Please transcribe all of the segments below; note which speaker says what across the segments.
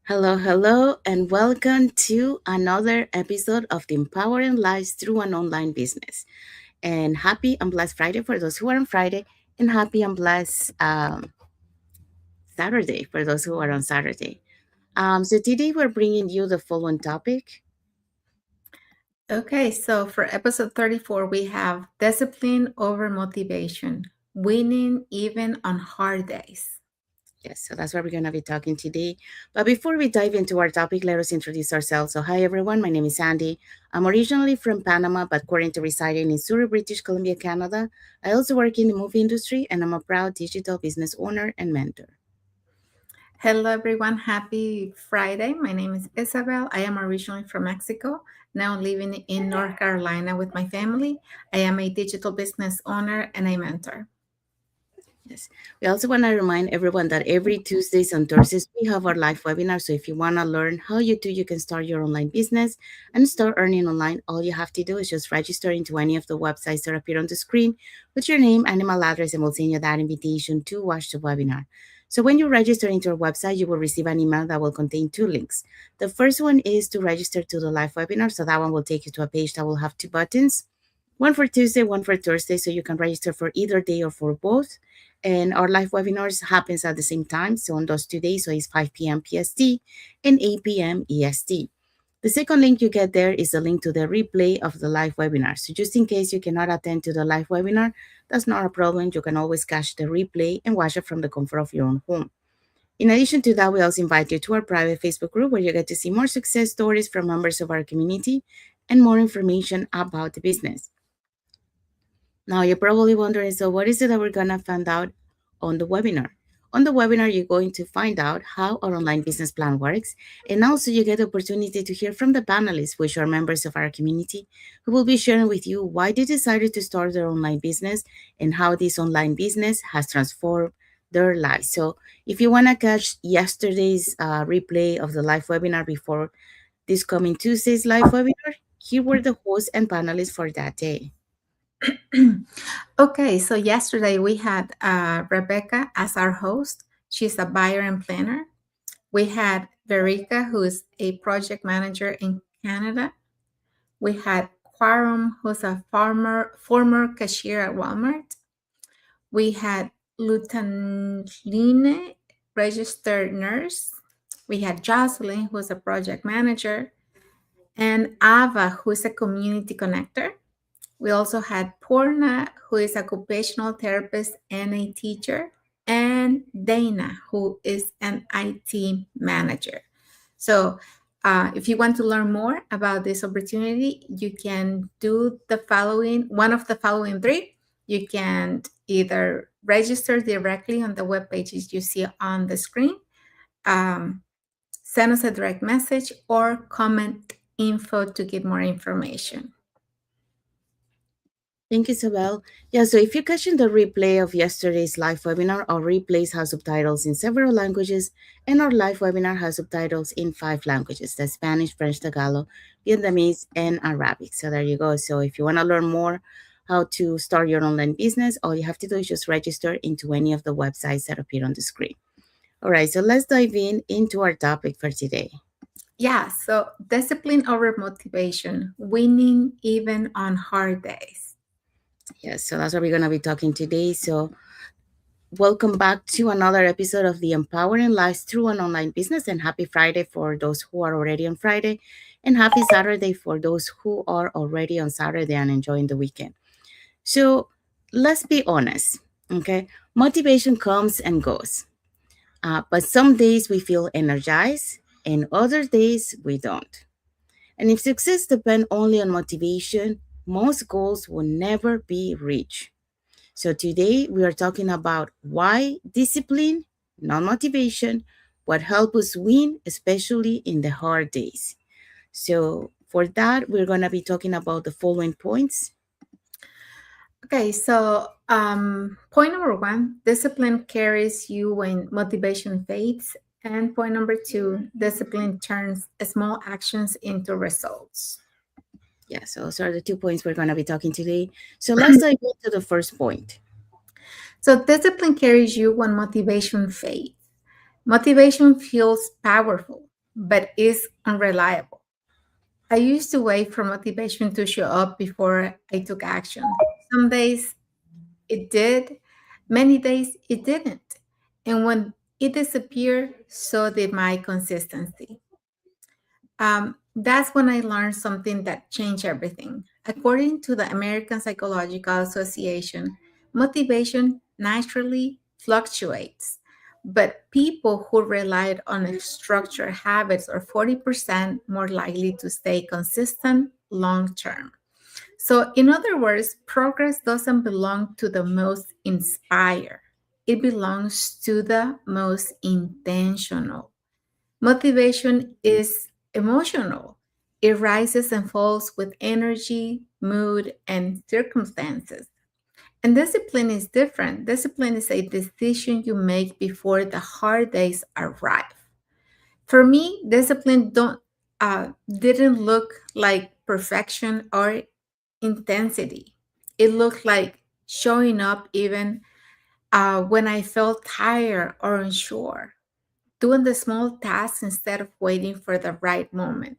Speaker 1: Hello, hello, and welcome to another episode of the Empowering Lives Through an Online Business. And happy and blessed Friday for those who are on Friday, and happy and blessed Saturday for those who are on Saturday. So today we're bringing you the following topic.
Speaker 2: Okay, so for episode 34, we have discipline over motivation, winning even on hard days.
Speaker 1: Yes, so that's what we're going to be talking today. But before we dive into our topic, let us introduce ourselves. So, hi everyone, my name is Sandy. I'm originally from Panama, but currently residing in Surrey, British Columbia, Canada. I also work in the movie industry, and I'm a proud digital business owner and mentor.
Speaker 2: Hello, everyone. Happy Friday. My name is Isabel. I am originally from Mexico, now living in North Carolina with my family. I am a digital business owner and a mentor.
Speaker 1: Yes. We also want to remind everyone that every Tuesdays and Thursdays we have our live webinar. So if you want to learn how you can start your online business and start earning online, all you have to do is just register into any of the websites that appear on the screen with your name and email address, and we'll send you that invitation to watch the webinar. So when you register into our website, you will receive an email that will contain two links. The first one is to register to the live webinar. So that one will take you to a page that will have two buttons, one for Tuesday, one for Thursday, so you can register for either day or for both. And our live webinars happens at the same time. So on those 2 days, so it's 5 p.m. PST and 8 p.m. EST. The second link you get there is a link to the replay of the live webinar. So just in case you cannot attend to the live webinar, that's not a problem. You can always catch the replay and watch it from the comfort of your own home. In addition to that, we also invite you to our private Facebook group where you get to see more success stories from members of our community and more information about the business. Now you're probably wondering, so what is it that we're gonna find out on the webinar? On the webinar, you're going to find out how our online business plan works, and also you get the opportunity to hear from the panelists, which are members of our community, who will be sharing with you why they decided to start their online business and how this online business has transformed their lives. So if you wanna catch yesterday's replay of the live webinar before this coming Tuesday's live webinar, here were the hosts and panelists for that day.
Speaker 2: Okay, so yesterday we had Rebecca as our host. She's a buyer and planner. We had Verica, who is a project manager in Canada. We had Quarum, who's a former cashier at Walmart. We had Lutanline, registered nurse. We had Jocelyn, who's a project manager, and Ava, who is a community connector. We also had Purna, who is a occupational therapist and a teacher, and Dana, who is an IT manager. So, if you want to learn more about this opportunity, you can do the following one of the following three. You can either register directly on the web pages you see on the screen, um, send us a direct message, or comment info to get more information.
Speaker 1: Thank you, Isabel. Yeah, so if you're catching the replay of yesterday's live webinar, our replays have subtitles in several languages, and our live webinar has subtitles in 5 languages: the Spanish, French, Tagalog, Vietnamese, and Arabic. So there you go. So if you want to learn more how to start your online business, all you have to do is just register into any of the websites that appear on the screen. All right, so let's dive into our topic for today.
Speaker 2: Yeah, so discipline over motivation, winning even on hard days.
Speaker 1: Yes, so that's what we're going to be talking today. So welcome back to another episode of the Empowering Lives Through an Online Business. And happy Friday for those who are already on Friday. And happy Saturday for those who are already on Saturday and enjoying the weekend. So let's be honest, okay? Motivation comes and goes. But some days we feel energized and other days we don't. And if success depends only on motivation, most goals will never be reached. So today we are talking about why discipline, not motivation, what help us win, especially in the hard days. So for that, we're going to be talking about the following points.
Speaker 2: Okay, so point number one, discipline carries you when motivation fades. And point number two, discipline turns small actions into results.
Speaker 1: Yeah, so those are the 2 points we're going to be talking today. So let's dive into the first point.
Speaker 2: So discipline carries you when motivation fades. Motivation feels powerful. but is unreliable. I used to wait for motivation to show up before I took action. Some days it did, many days it didn't. And when it disappeared, so did my consistency. That's when I learned something that changed everything. According to the American Psychological Association, motivation naturally fluctuates, but people who relied on structured habits are 40% more likely to stay consistent long term. So, in other words, progress doesn't belong to the most inspired, it belongs to the most intentional. Motivation is emotional. It rises and falls with energy, mood, and circumstances. And discipline is different. Discipline is a decision you make before the hard days arrive. For me, discipline don't didn't look like perfection or intensity. It looked like showing up even when I felt tired or unsure, doing the small tasks instead of waiting for the right moment,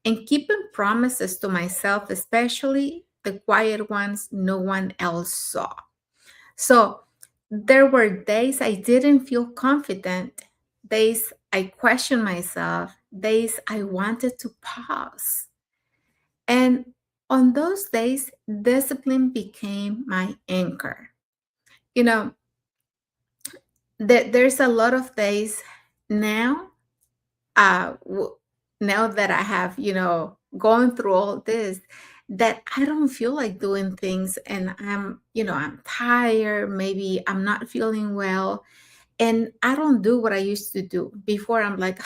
Speaker 2: and keeping promises to myself, especially the quiet ones no one else saw. So there were days I didn't feel confident, days I questioned myself, days I wanted to pause. And on those days, discipline became my anchor. You know, there's a lot of days now uh w- now that I have, gone through all this, that I don't feel like doing things, and I'm tired, maybe I'm not feeling well, and I don't do what I used to do before. I'm like,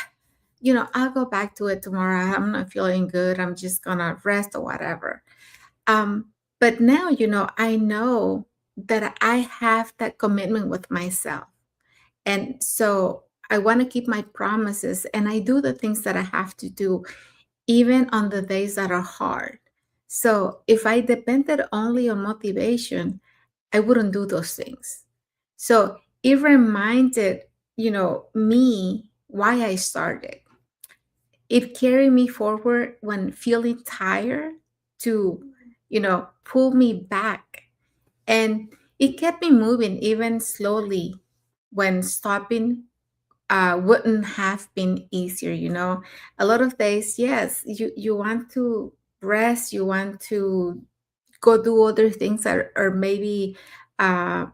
Speaker 2: I'll go back to it tomorrow. I'm not feeling good. I'm just gonna rest or whatever. Um but now, I know that I have that commitment with myself, and so I want to keep my promises, and I do the things that I have to do, even on the days that are hard. So if I depended only on motivation, I wouldn't do those things. So it reminded, me why I started. It carried me forward when feeling tired to, pull me back. And it kept me moving even slowly when stopping wouldn't have been easier. A lot of days, yes, you want to rest, you want to go do other things that are maybe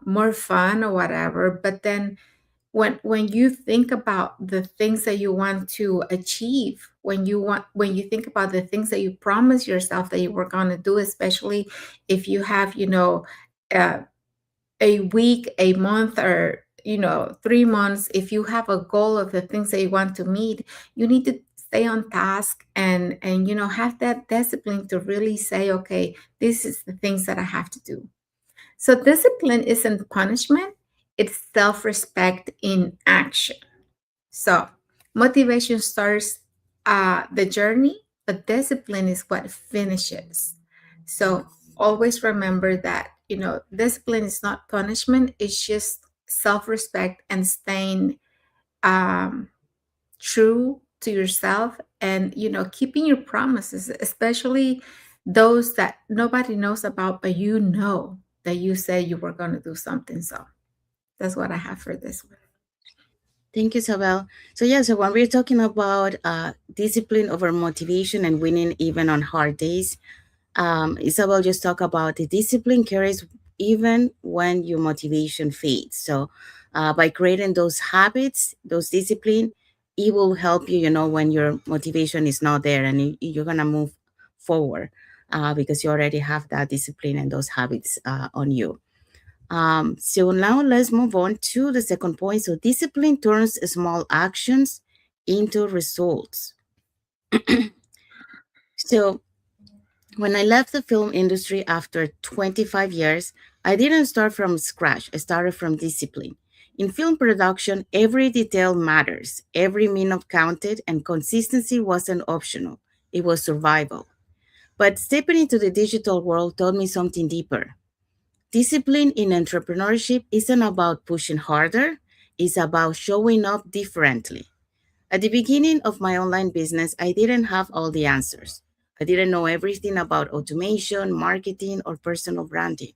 Speaker 2: more fun or whatever, but then when you think about the things that you want to achieve, when you think about the things that you promise yourself that you were going to do, especially if you have, uh, a week, a month, or 3 months, if you have a goal of the things that you want to meet, you need to stay on task, and have that discipline to really say, okay, this is the things that I have to do. So discipline isn't punishment, it's self-respect in action. So motivation starts the journey, but discipline is what finishes. So always remember that, discipline is not punishment, it's just self respect and staying um, true to yourself, and, keeping your promises, especially those that nobody knows about, but you know that you said you were going to do something. So that's what I have for this one.
Speaker 1: Thank you, Isabel. So yeah, so when we're talking about discipline over motivation and winning even on hard days, Isabel just talked about the discipline carries even when your motivation fades. So by creating those habits, those discipline, it will help you, when your motivation is not there, and you're gonna move forward because you already have that discipline and those habits on you. So now let's move on to the second point. So discipline turns small actions into results. So when I left the film industry after 25 years, I didn't start from scratch. I started from discipline. In film production, every detail matters, every minute counted, and consistency wasn't optional. It was survival. But stepping into the digital world taught me something deeper. Discipline in entrepreneurship isn't about pushing harder, it's about showing up differently. At the beginning of my online business, I didn't have all the answers. I didn't know everything about automation, marketing, or personal branding.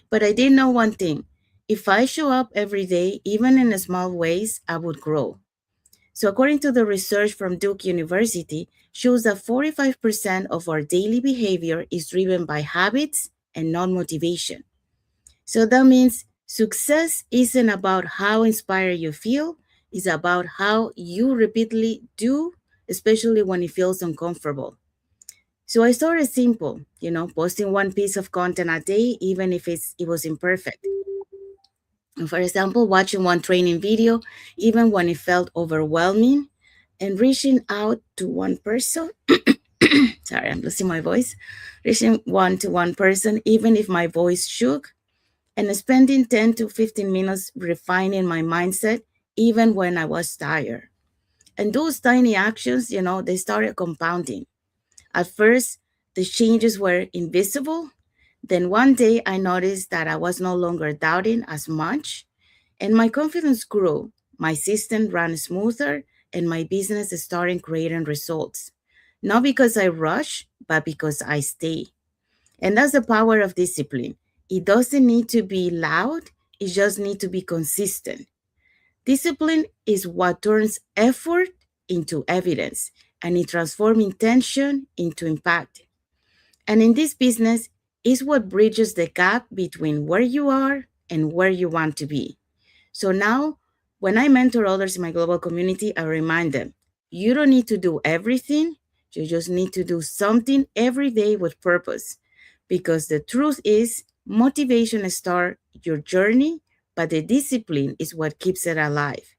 Speaker 1: But I did know one thing: if I show up every day, even in small ways, I would grow. So, according to the research from Duke University, shows that 45% of our daily behavior is driven by habits and not motivation. So that means success isn't about how inspired you feel, it's about how you repeatedly do, especially when it feels uncomfortable. So I started simple, posting one piece of content a day, even if it was imperfect. And for example, watching one training video, even when it felt overwhelming, and reaching out to one person. Sorry, I'm losing my voice. Reaching one to one person, even if my voice shook, and spending 10 to 15 minutes refining my mindset, even when I was tired. And those tiny actions, they started compounding. At first, the changes were invisible. Then one day I noticed that I was no longer doubting as much, and my confidence grew. My system ran smoother, and my business started creating results. Not because I rush, but because I stay. And that's the power of discipline. It doesn't need to be loud, it just needs to be consistent. Discipline is what turns effort into evidence, and it transforms intention into impact. And in this business is what bridges the gap between where you are and where you want to be. So now, when I mentor others in my global community, I remind them you don't need to do everything, you just need to do something every day with purpose. Because the truth is, motivation starts your journey, but the discipline is what keeps it alive.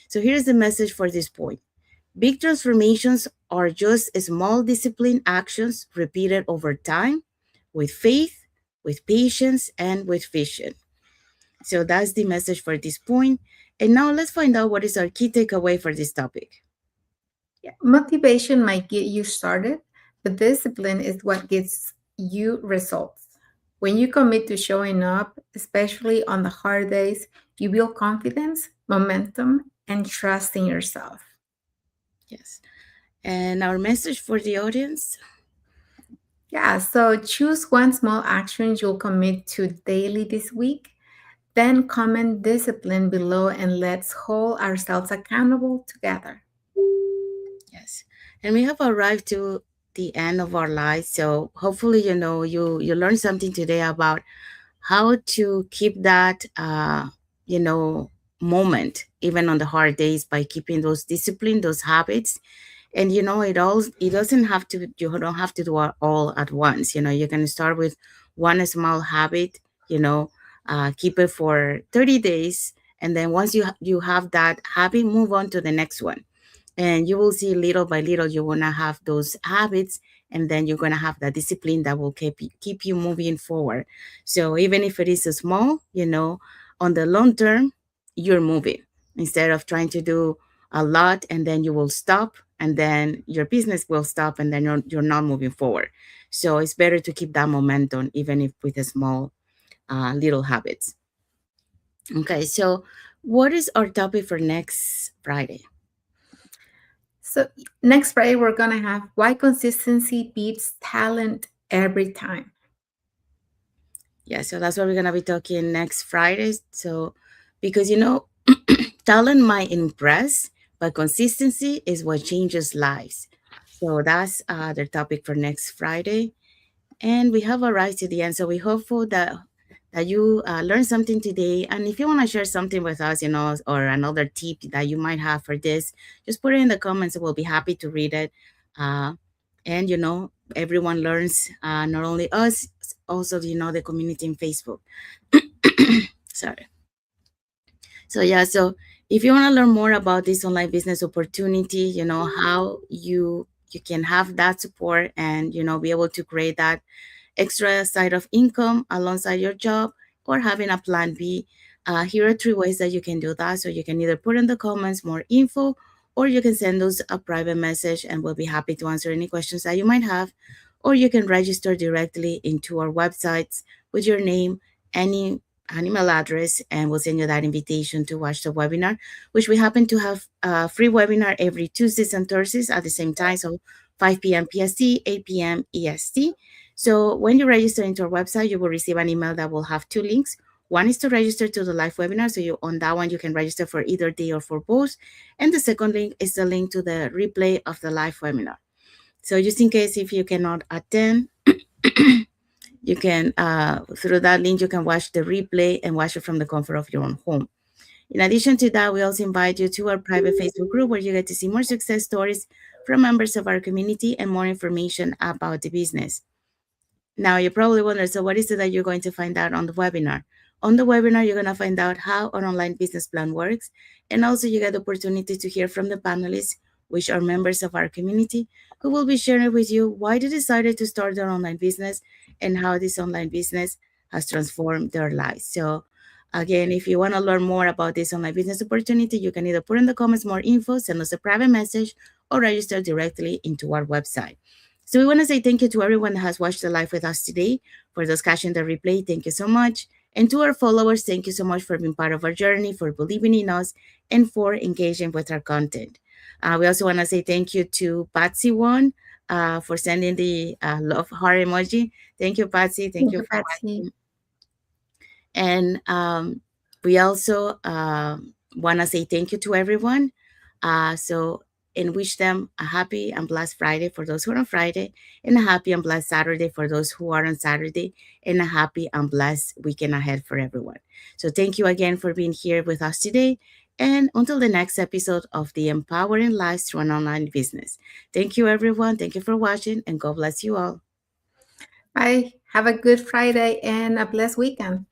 Speaker 1: So here's the message for this point: big transformations are just small discipline actions repeated over time with faith, with patience, and with vision. So that's the message for this point. And now let's find out what is our key takeaway for this topic.
Speaker 2: Yeah, motivation might get you started, but discipline is what gets you results. When you commit to showing up, especially on the hard days, you build confidence, momentum, and trust in yourself.
Speaker 1: Yes. And our message for the audience.
Speaker 2: Yeah, so choose one small action you'll commit to daily this week. Then comment discipline below and let's hold ourselves accountable together.
Speaker 1: Yes. And we have arrived to the end of our lives. So hopefully, you learned something today about how to keep that, you know, moment, even on the hard days, by keeping those discipline, those habits. And it doesn't have to, you don't have to do it all at once. You can start with one small habit, you know keep it for 30 days, and then once you have that habit, move on to the next one, and you will see little by little you're gonna have those habits, and then you're gonna have that discipline that will keep you moving forward. So even if it is small, on the long term, you're moving, instead of trying to do a lot and then you will stop, and then your business will stop, and then you're not moving forward. So it's better to keep that momentum, even if with a small little habits. Okay, so what is our topic for next Friday?
Speaker 2: So, next Friday, we're going to have why consistency beats talent every time.
Speaker 1: Yeah, so that's what we're gonna be talking next Friday. So, because talent might impress, but consistency is what changes lives. So that's the topic for next Friday, and we have arrived to the end. So we hopeful that you learned something today. And if you want to share something with us, or another tip that you might have for this, just put it in the comments. We'll be happy to read it. Uh, and everyone learns, not only us, also the community in Facebook. Sorry. So yeah, so if you want to learn more about this online business opportunity, how you can have that support, and be able to create that extra side of income alongside your job, or having a plan B. Here are three ways that you can do that. So you can either put in the comments more info, or you can send us a private message, and we'll be happy to answer any questions that you might have. Or you can register directly into our websites with your name, any an email address, and we'll send you that invitation to watch the webinar, which we happen to have a free webinar every Tuesdays and Thursdays at the same time. So 5 p.m. PST, 8 p.m. EST. So when you register into our website, you will receive an email that will have two links. One is to register to the live webinar. So you on that one, you can register for either day or for both. And the second link is the link to the replay of the live webinar. So just in case if you cannot attend, you can, through that link, you can watch the replay and watch it from the comfort of your own home. In addition to that, we also invite you to our private Facebook group where you get to see more success stories from members of our community and more information about the business. Now, you probably wonder, so what is it that you're going to find out on the webinar? On the webinar, you're going to find out how an online business plan works. And also, you get the opportunity to hear from the panelists, which are members of our community, who will be sharing with you why they decided to start their online business and how this online business has transformed their lives. So, again, if you want to learn more about this online business opportunity, you can either put in the comments more info, send us a private message, or register directly into our website. So we want to say thank you to everyone that has watched the live with us today. For those catching the replay, thank you so much. And to our followers, thank you so much for being part of our journey, for believing in us, and for engaging with our content. We also want to say thank you to Patsy One for sending the love heart emoji. Thank you, Patsy. Thank
Speaker 2: Thank
Speaker 1: you
Speaker 2: you,
Speaker 1: for
Speaker 2: Patsy.
Speaker 1: watching. And we also want to say thank you to everyone. So, and wish them a happy and blessed Friday for those who are on Friday, and a happy and blessed Saturday for those who are on Saturday, and a happy and blessed weekend ahead for everyone. So, thank you again for being here with us today. And until the next episode of the Empowering Lives Through an Online Business. Thank you, everyone. Thank you for watching, and God bless you all.
Speaker 2: Bye. Have a good Friday and a blessed weekend.